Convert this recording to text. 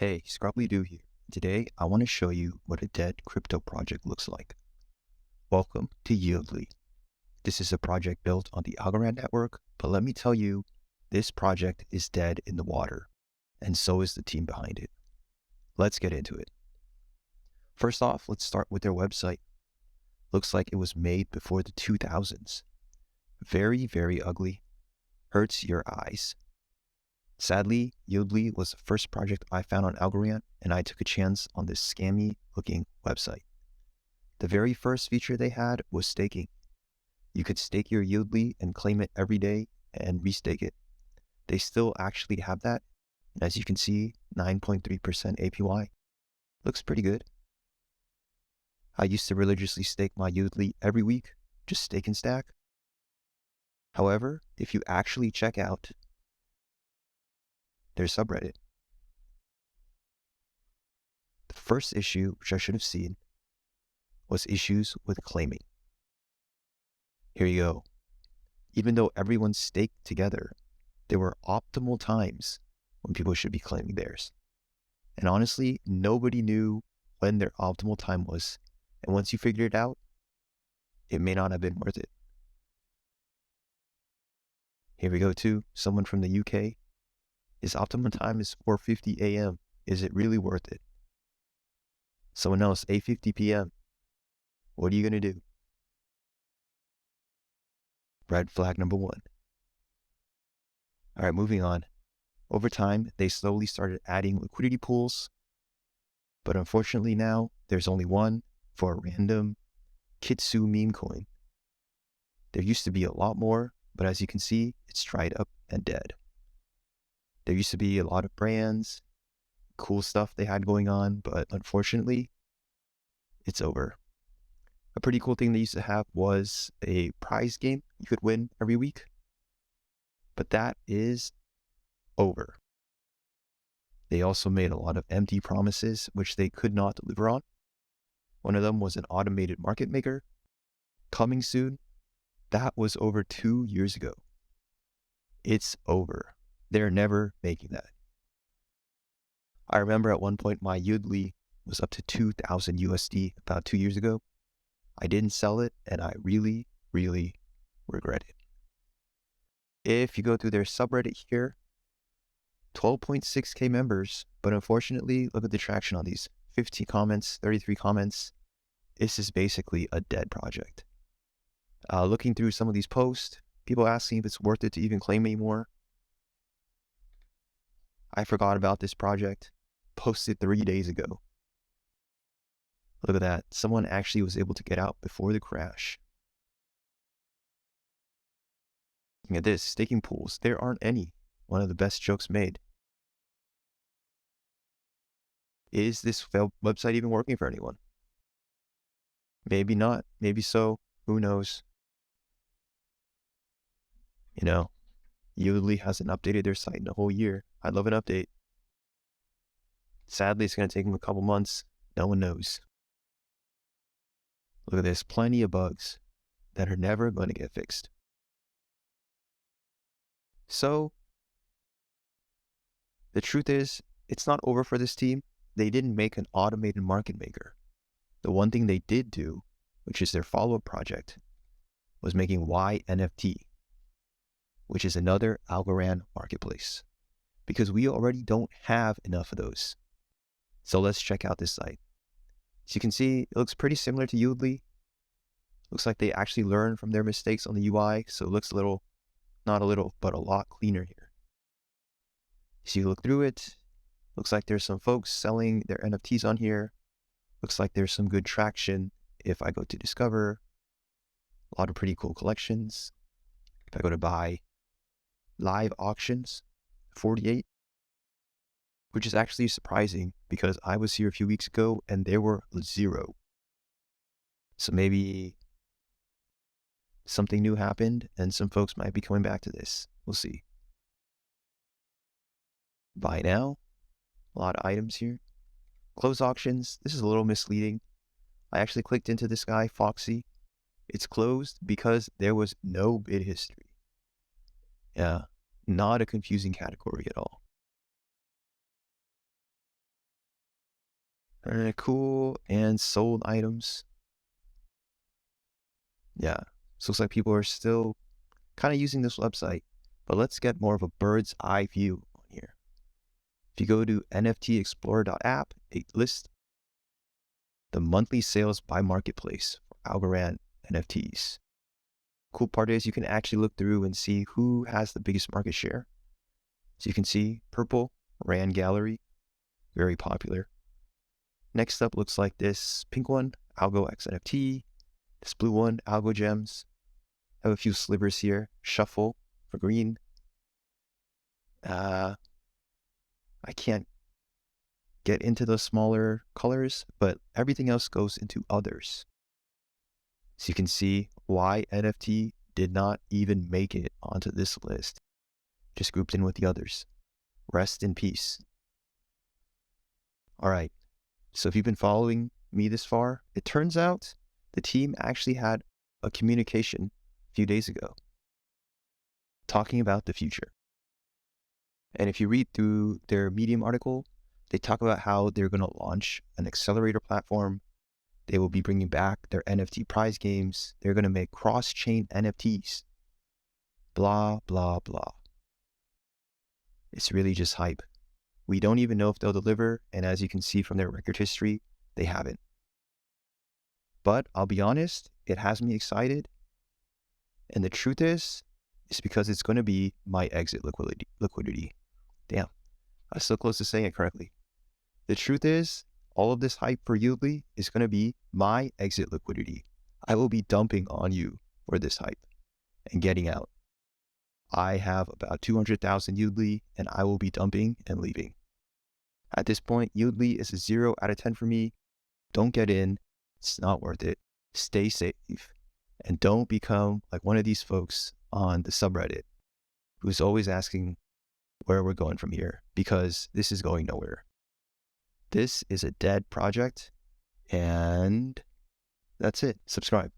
Hey, Scrubly Doo here. Today, I want to show you what a dead crypto project looks like. Welcome to Yieldly. This is a project built on the Algorand network, but let me tell you, this project is dead in the water, and so is the team behind it. Let's get into it. First off, let's start with their website. Looks like it was made before the 2000s. Very, very ugly. Hurts your eyes. Sadly, Yodlee was the first project I found on Algorand, and I took a chance on this scammy-looking website. The very first feature they had was staking. You could stake your Yodlee and claim it every day and restake it. They still actually have that, and as you can see, 9.3% APY. Looks pretty good. I used to religiously stake my Yodlee every week, just stake and stack. However, if you actually check out their subreddit, the first issue, which I should have seen, was issues with claiming. Here you go. Even though everyone staked together, there were optimal times when people should be claiming theirs. And honestly, nobody knew when their optimal time was. And once you figured it out, it may not have been worth it. Here we go too. Someone from the UK. His optimum time is 4:50 a.m. Is it really worth it? Someone else, 8:50 p.m. What are you going to do? Red flag number one. All right, moving on. Over time, they slowly started adding liquidity pools, but unfortunately now there's only one for a random Kitsu meme coin. There used to be a lot more, but as you can see, it's dried up and dead. There used to be a lot of brands, cool stuff they had going on, but unfortunately, it's over. A pretty cool thing they used to have was a prize game you could win every week, but that is over. They also made a lot of empty promises, which they could not deliver on. One of them was an automated market maker coming soon. That was over 2 years ago. It's over. They're never making that. I remember at one point my Yudli was up to 2,000 USD about 2 years ago. I didn't sell it, and I really, really regret it. If you go through their subreddit here, 12.6K members, but unfortunately, look at the traction on these. 15 comments, 33 comments. This is basically a dead project. Looking through some of these posts, people asking if it's worth it to even claim anymore. I forgot about this project. Posted 3 days ago. Look at that. Someone actually was able to get out before the crash. Looking at this, staking pools. There aren't any. One of the best jokes made. Is this website even working for anyone? Maybe not. Maybe so. Who knows? You know, Yodlee hasn't updated their site in a whole year. I'd love an update. Sadly, it's going to take them a couple months. No one knows. Look at this. Plenty of bugs that are never going to get fixed. So, the truth is, it's not over for this team. They didn't make an automated market maker. The one thing they did do, which is their follow-up project, was making YNFT, which is another Algorand marketplace, because we already don't have enough of those. So let's check out this site. As you can see, it looks pretty similar to Yodlee. Looks like they actually learned from their mistakes on the UI, so it looks a little, not a little, but a lot cleaner here. As you look through it, looks like there's some folks selling their NFTs on here. Looks like there's some good traction. If I go to discover, a lot of pretty cool collections. If I go to buy, live auctions, 48, which is actually surprising because I was here a few weeks ago and there were 0. So maybe something new happened and some folks might be coming back to this. We'll see. Buy now. A lot of items here. Close auctions. This is a little misleading. I actually clicked into this guy, Foxy. It's closed because there was no bid history. Yeah, not a confusing category at all. Cool and sold items. Yeah. So looks like people are still kind of using this website, but let's get more of a bird's eye view on here. If you go to nftexplorer.app, it lists the monthly sales by marketplace for Algorand NFTs. Cool part is you can actually look through and see who has the biggest market share. So you can see purple, Rand Gallery, very popular. Next up looks like this pink one, Algo X NFT. This blue one, Algo Gems. Have a few slivers here. Shuffle for green. I can't get into the smaller colors, but everything else goes into others. So you can see why NFT did not even make it onto this list, just grouped in with the others. Rest in peace. All right, so if you've been following me this far, it turns out the team actually had a communication a few days ago talking about the future. And if you read through their Medium article, they talk about how they're going to launch an accelerator platform. They will be bringing back their NFT prize games. They're going to make cross-chain NFTs. Blah, blah, blah. It's really just hype. We don't even know if they'll deliver, and as you can see from their record history, they haven't. But I'll be honest, it has me excited. And the truth is, it's because it's going to be my exit liquidity. Damn, I was so close to saying it correctly. The truth is, all of this hype for Yieldly is going to be my exit liquidity. I will be dumping on you for this hype and getting out. I have about 200,000 Yieldly, and I will be dumping and leaving. At this point, Yieldly is a 0 out of 10 for me. Don't get in. It's not worth it. Stay safe. And don't become like one of these folks on the subreddit who's always asking where we're going from here, because this is going nowhere. This is a dead project, and that's it. Subscribe.